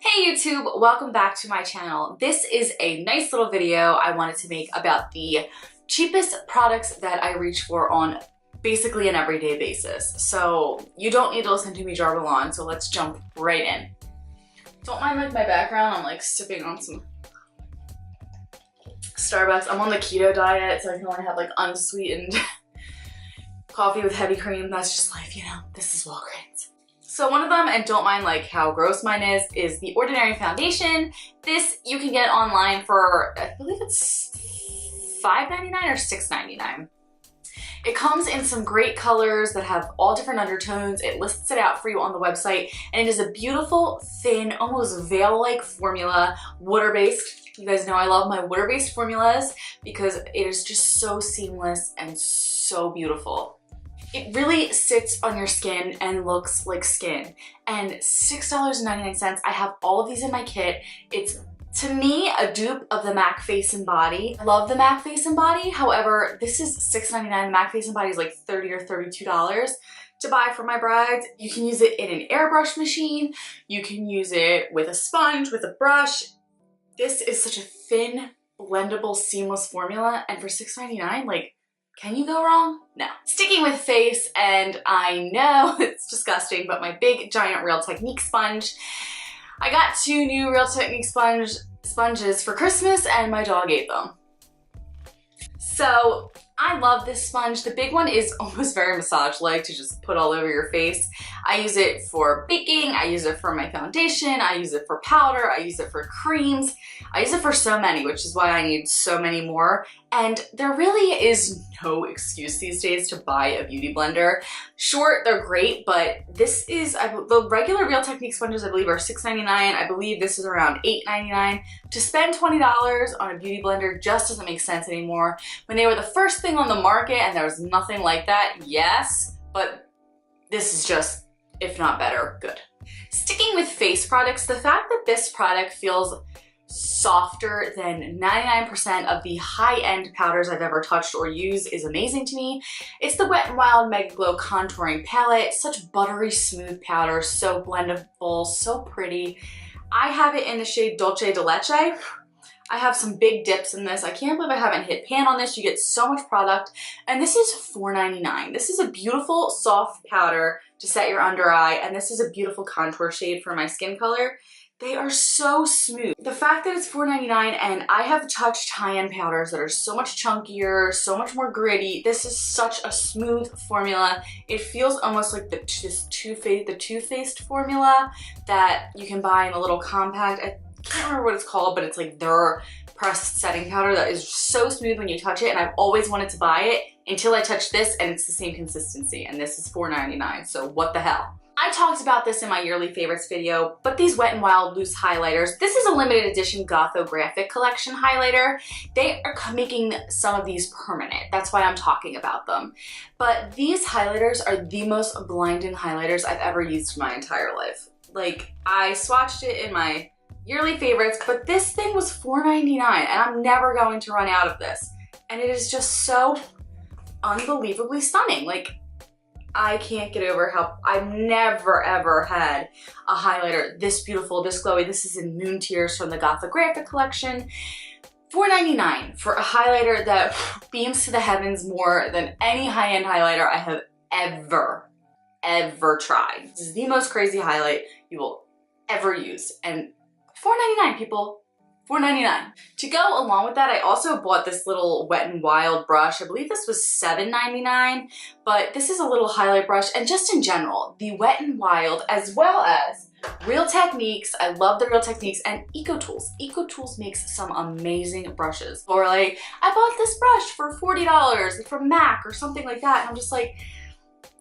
Hey YouTube, welcome back to my channel. This is a nice little video I wanted to make about the cheapest products that I reach for on basically an everyday basis. So you don't need to listen to me jarble on, so let's jump right in. Don't mind like my background, I'm like sipping on some Starbucks. I'm on the keto diet, so I can only have like unsweetened coffee with heavy cream. That's just life, you know, this is Walgreens. So one of them, and don't mind like how gross mine is the Ordinary Foundation. This you can get online for, I believe it's $5.99 or $6.99. It comes in some great colors that have all different undertones. It lists it out for you on the website, and it is a beautiful, thin, almost veil-like formula, water-based. You guys know I love my water-based formulas because it is just so seamless and so beautiful. It really sits on your skin and looks like skin. And $6.99, I have all of these in my kit. It's, to me, a dupe of the MAC Face and Body. I love the MAC Face and Body. However, this is $6.99. The MAC Face and Body is like $30 or $32 to buy for my brides. You can use it in an airbrush machine. You can use it with a sponge, with a brush. This is such a thin, blendable, seamless formula. And for $6.99, like, can you go wrong? No. Sticking with face, and I know it's disgusting, but my big giant Real Technique sponge. I got 2 new Real Technique sponges for Christmas, and my dog ate them. So I love this sponge. The big one is almost very massage-like to just put all over your face. I use it for baking, I use it for my foundation, I use it for powder, I use it for creams. I use it for so many, which is why I need so many more. And there really is no excuse these days to buy a beauty blender. Sure, they're great, but this is, the regular Real Technique sponges I believe are $6.99. I believe this is around $8.99. To spend $20 on a beauty blender just doesn't make sense anymore. When they were the first thing on the market and there was nothing like that, yes, but this is just, if not better, good. Sticking with face products, the fact that this product feels softer than 99% of the high-end powders I've ever touched or used is amazing to me. It's the Wet n Wild Mega Glow Contouring Palette. Such buttery smooth powder, so blendable, so pretty. I have it in the shade Dolce de Leche. I have some big dips in this. I can't believe I haven't hit pan on this. You get so much product, and this is $4.99. This is a beautiful soft powder to set your under eye, and this is a beautiful contour shade for my skin color. They are so smooth. The fact that it's $4.99 and I have touched high-end powders that are so much chunkier, so much more gritty. This is such a smooth formula. It feels almost like the Too Faced formula that you can buy in a little compact. I can't remember what it's called, but it's like their pressed setting powder that is so smooth when you touch it, and I've always wanted to buy it until I touched this, and it's the same consistency, and this is $4.99, so what the hell. I talked about this in my yearly favorites video, but these Wet n Wild loose highlighters, this is a limited edition Gothographic collection highlighter. They are making some of these permanent. That's why I'm talking about them. But these highlighters are the most blinding highlighters I've ever used in my entire life. Like, I swatched it in my yearly favorites, but this thing was $4.99 and I'm never going to run out of this. And it is just so unbelievably stunning. Like, I can't get over how I've never ever had a highlighter this beautiful, this glowy. This is in Moon Tears from the Gothographic collection. $4.99 for a highlighter that beams to the heavens more than any high-end highlighter I have ever tried. This is the most crazy highlight you will ever use. And $4.99, people. $4.99. To go along with that, I also bought this little Wet n Wild brush. I believe this was $7.99, but this is a little highlight brush. And just in general, the Wet n Wild, as well as Real Techniques, I love the Real Techniques, and EcoTools. EcoTools makes some amazing brushes. Or like, I bought this brush for $40 from MAC or something like that, and I'm just like,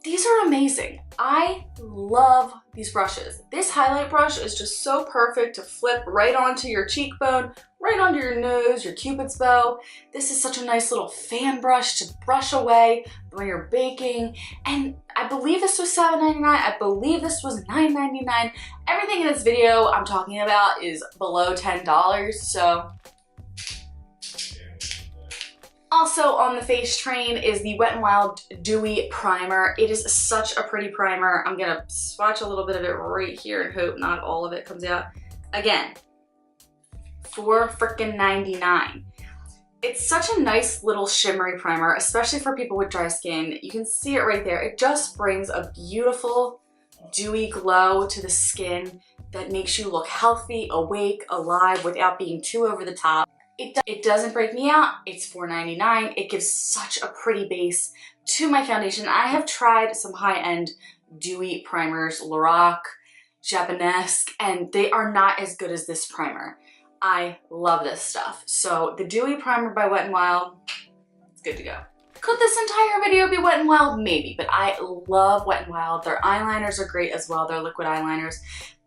these are amazing. I love these brushes. This highlight brush is just so perfect to flip right onto your cheekbone, right onto your nose, your cupid's bow. This is such a nice little fan brush to brush away when you're baking. And I believe this was $7.99. I believe this was $9.99. Everything in this video I'm talking about is below $10, so Also on the face train is the Wet n Wild Dewy Primer. It is such a pretty primer. I'm gonna swatch a little bit of it right here and hope not all of it comes out. Again, $4.99. It's such a nice little shimmery primer, especially for people with dry skin. You can see it right there. It just brings a beautiful, dewy glow to the skin that makes you look healthy, awake, alive without being too over the top. It doesn't break me out. It's $4.99. It gives such a pretty base to my foundation. I have tried some high-end dewy primers, Lorac, Japonesque, and they are not as good as this primer. I love this stuff. So the Dewy Primer by Wet n Wild, it's good to go. Could this entire video be Wet n Wild? Maybe, but I love Wet n Wild. Their eyeliners are great as well, their liquid eyeliners.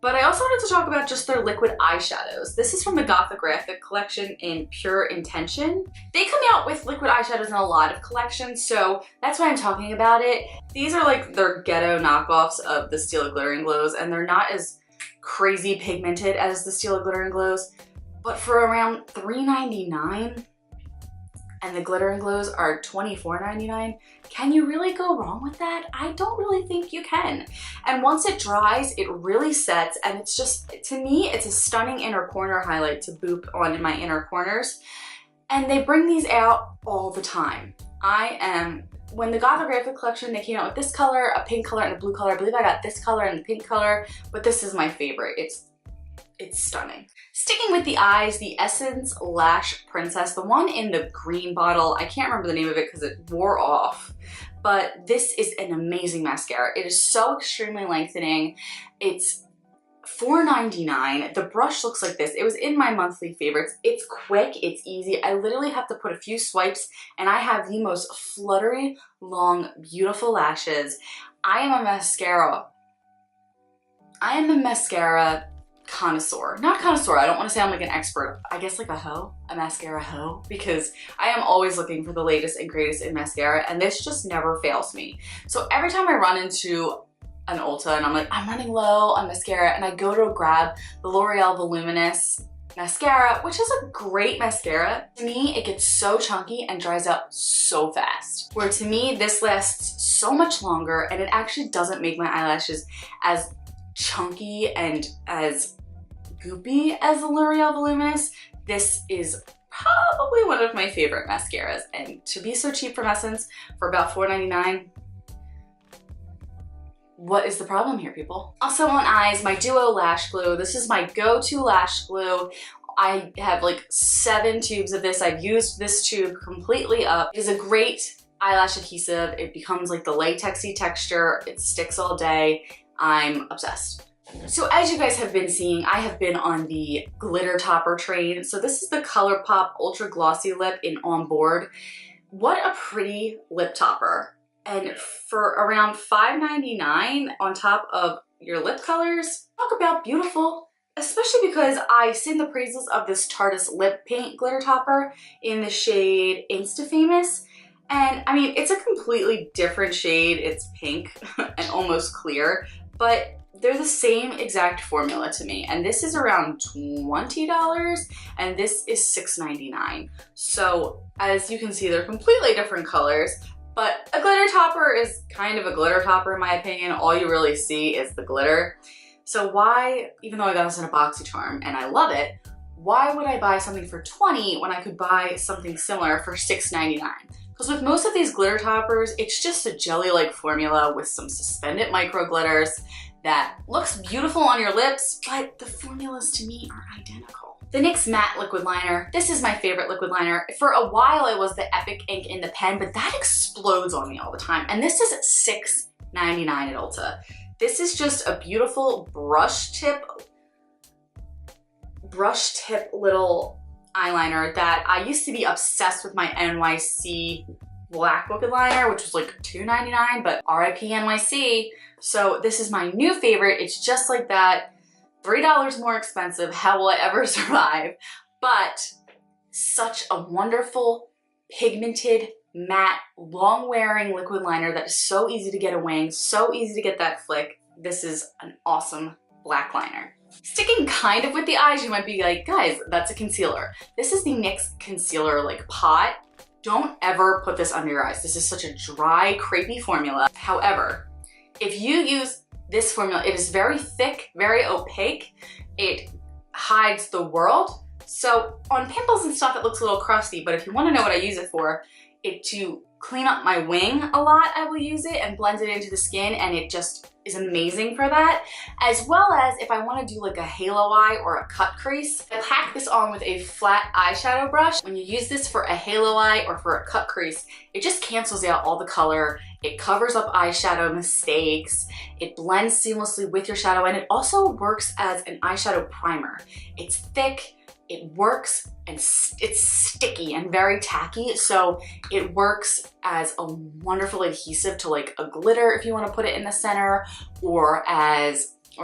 But I also wanted to talk about just their liquid eyeshadows. This is from the Gothographic collection in Pure Intention. They come out with liquid eyeshadows in a lot of collections, so that's why I'm talking about it. These are like their ghetto knockoffs of the Stila Glitter and Glows, and they're not as crazy pigmented as the Stila Glitter and Glows. But for around $3.99, and the Glitter and Glows are $24.99, can you really go wrong with that? I don't really think you can. And once it dries, it really sets, and it's just, to me, it's a stunning inner corner highlight to boop on my inner corners. And they bring these out all the time. When the Gothographic collection, they came out with this color, a pink color, and a blue color. I believe I got this color and the pink color, but this is my favorite. It's stunning. Sticking with the eyes, the Essence Lash Princess, the one in the green bottle, I can't remember the name of it because it wore off, but this is an amazing mascara. It is so extremely lengthening. It's $4.99. The brush looks like this. It was in my monthly favorites. It's quick, it's easy. I literally have to put a few swipes and I have the most fluttery, long, beautiful lashes. I am a mascara connoisseur. Not connoisseur, I don't want to say I'm like an expert. I guess like a mascara hoe, because I am always looking for the latest and greatest in mascara, and this just never fails me. So every time I run into an Ulta and I'm like, I'm running low on mascara, and I go to grab the L'Oreal Voluminous mascara, which is a great mascara. To me, it gets so chunky and dries out so fast. Where to me, this lasts so much longer, and it actually doesn't make my eyelashes as chunky and as goopy as the L'Oreal Voluminous. This is probably one of my favorite mascaras, and to be so cheap from Essence for about $4.99, what is the problem here, people? Also on eyes, my Duo Lash Glue. This is my go-to lash glue. I have like 7 tubes of this. I've used this tube completely up. It is a great eyelash adhesive. It becomes like the latexy texture. It sticks all day. I'm obsessed. So as you guys have been seeing, I have been on the glitter topper train. So this is the ColourPop Ultra Glossy Lip in On Board. What a pretty lip topper. And for around $5.99 on top of your lip colors, talk about beautiful. Especially because I sing the praises of this Tarte's Lip Paint glitter topper in the shade Insta Famous. And I mean, it's a completely different shade. It's pink and almost clear, but they're the same exact formula to me. And this is around $20 and this is $6.99. So as you can see, they're completely different colors, but a glitter topper is kind of a glitter topper in my opinion. All you really see is the glitter. So why, even though I got this in a BoxyCharm and I love it, why would I buy something for $20 when I could buy something similar for $6.99? Because with most of these glitter toppers, it's just a jelly-like formula with some suspended micro glitters that looks beautiful on your lips, but the formulas to me are identical. The NYX Matte Liquid Liner. This is my favorite liquid liner. For a while, it was the Epic Ink in the pen, but that explodes on me all the time. And this is $6.99 at Ulta. This is just a beautiful brush tip little eyeliner that I used to be obsessed with my NYC black liquid liner, which was like $2.99, but RIP NYC. So this is my new favorite. It's just like that, $3 more expensive. How will I ever survive? But such a wonderful, pigmented, matte, long-wearing liquid liner that is so easy to get a wing, so easy to get that flick. This is an awesome black liner. Sticking kind of with the eyes, you might be like, guys, that's a concealer. This is the NYX concealer like pot. Don't ever put this under your eyes. This is such a dry, crepey formula. However, if you use this formula, it is very thick, very opaque. It hides the world. So on pimples and stuff, it looks a little crusty, but if you want to know what I use it for, to clean up my wing a lot, I will use it and blend it into the skin, and it just is amazing for that. As well as if I want to do like a halo eye or a cut crease, I pack this on with a flat eyeshadow brush. When you use this for a halo eye or for a cut crease, it just cancels out all the color. It covers up eyeshadow mistakes. It blends seamlessly with your shadow, and it also works as an eyeshadow primer. It's thick, it works, and it's sticky and very tacky, so it works as a wonderful adhesive to like a glitter if you want to put it in the center, or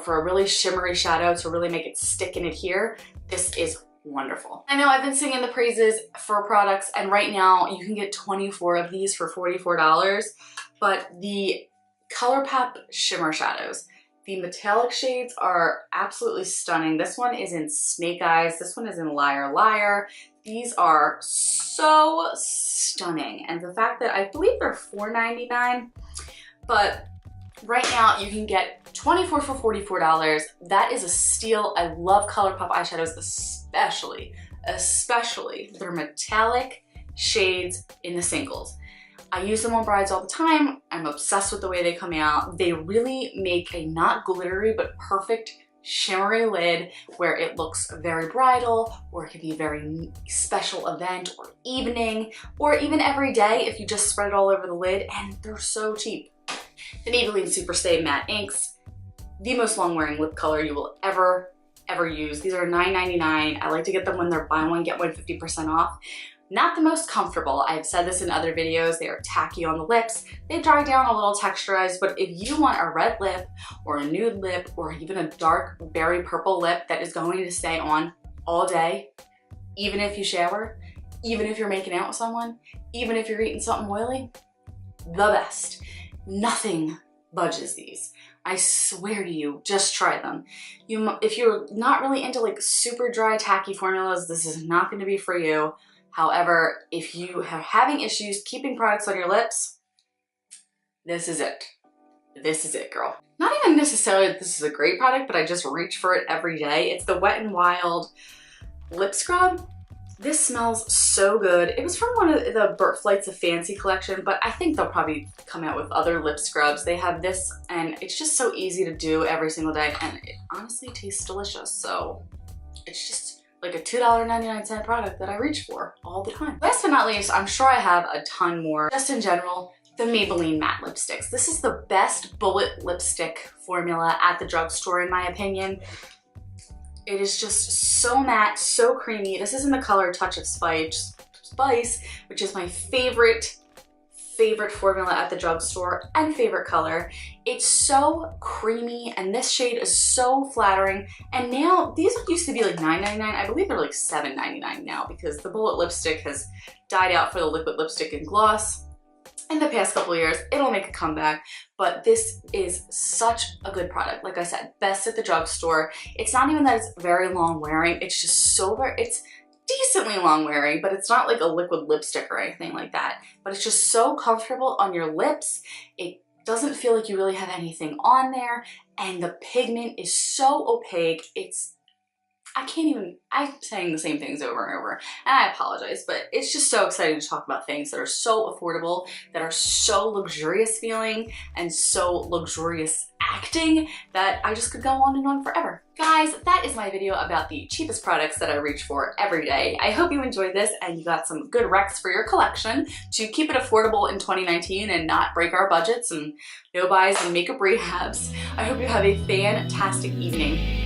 for a really shimmery shadow to really make it stick and adhere. This is wonderful. I know I've been singing the praises for products, and right now you can get 24 of these for $44, but the ColourPop shimmer shadows, the metallic shades are absolutely stunning. This one is in Snake Eyes. This one is in Liar Liar. These are so stunning. And the fact that I believe they're $4.99, but right now you can get 24 for $44. That is a steal. I love ColourPop eyeshadows, especially their metallic shades in the singles. I use them on brides all the time. I'm obsessed with the way they come out. They really make a not glittery but perfect shimmery lid where it looks very bridal, or it can be a very special event or evening, or even every day if you just spread it all over the lid, and they're so cheap. The Maybelline Super Stay Matte Inks, the most long-wearing lip color you will ever use. These are $9.99. I like to get them when they're buy one, get one 50% off. Not the most comfortable. I've said this in other videos. They are tacky on the lips. They dry down a little texturized, but if you want a red lip or a nude lip or even a dark berry purple lip that is going to stay on all day, even if you shower, even if you're making out with someone, even if you're eating something oily, the best. Nothing budges these. I swear to you, just try them. If you're not really into like super dry tacky formulas, this is not going to be for you. However, if you are having issues keeping products on your lips, this is it. This is it, girl. Not even necessarily that this is a great product, but I just reach for it every day. It's the Wet n Wild lip scrub. This smells so good. It was from one of the Flights of Fancy collection, but I think they'll probably come out with other lip scrubs. They have this, and it's just so easy to do every single day, and it honestly tastes delicious. So it's just like a $2.99 product that I reach for all the time. Last but not least, I'm sure I have a ton more. Just in general, the Maybelline matte lipsticks. This is the best bullet lipstick formula at the drugstore in my opinion. It is just so matte, so creamy. This is in the color Touch of Spice, which is my favorite formula at the drugstore and favorite color. It's so creamy, and this shade is so flattering. And now, these used to be like $9.99. I believe they're like $7.99 now because the bullet lipstick has died out for the liquid lipstick and gloss. In the past couple of years, it'll make a comeback, but this is such a good product. Like I said, best at the drugstore. It's not even that it's very long wearing, it's just so it's decently long wearing, but it's not like a liquid lipstick or anything like that. But it's just so comfortable on your lips. It doesn't feel like you really have anything on there, and the pigment is so opaque. I'm saying the same things over and over, and I apologize, but it's just so exciting to talk about things that are so affordable, that are so luxurious feeling, and so luxurious acting that I just could go on and on forever. Guys, that is my video about the cheapest products that I reach for every day. I hope you enjoyed this and you got some good recs for your collection to keep it affordable in 2019 and not break our budgets and no buys and makeup rehabs. I hope you have a fantastic evening.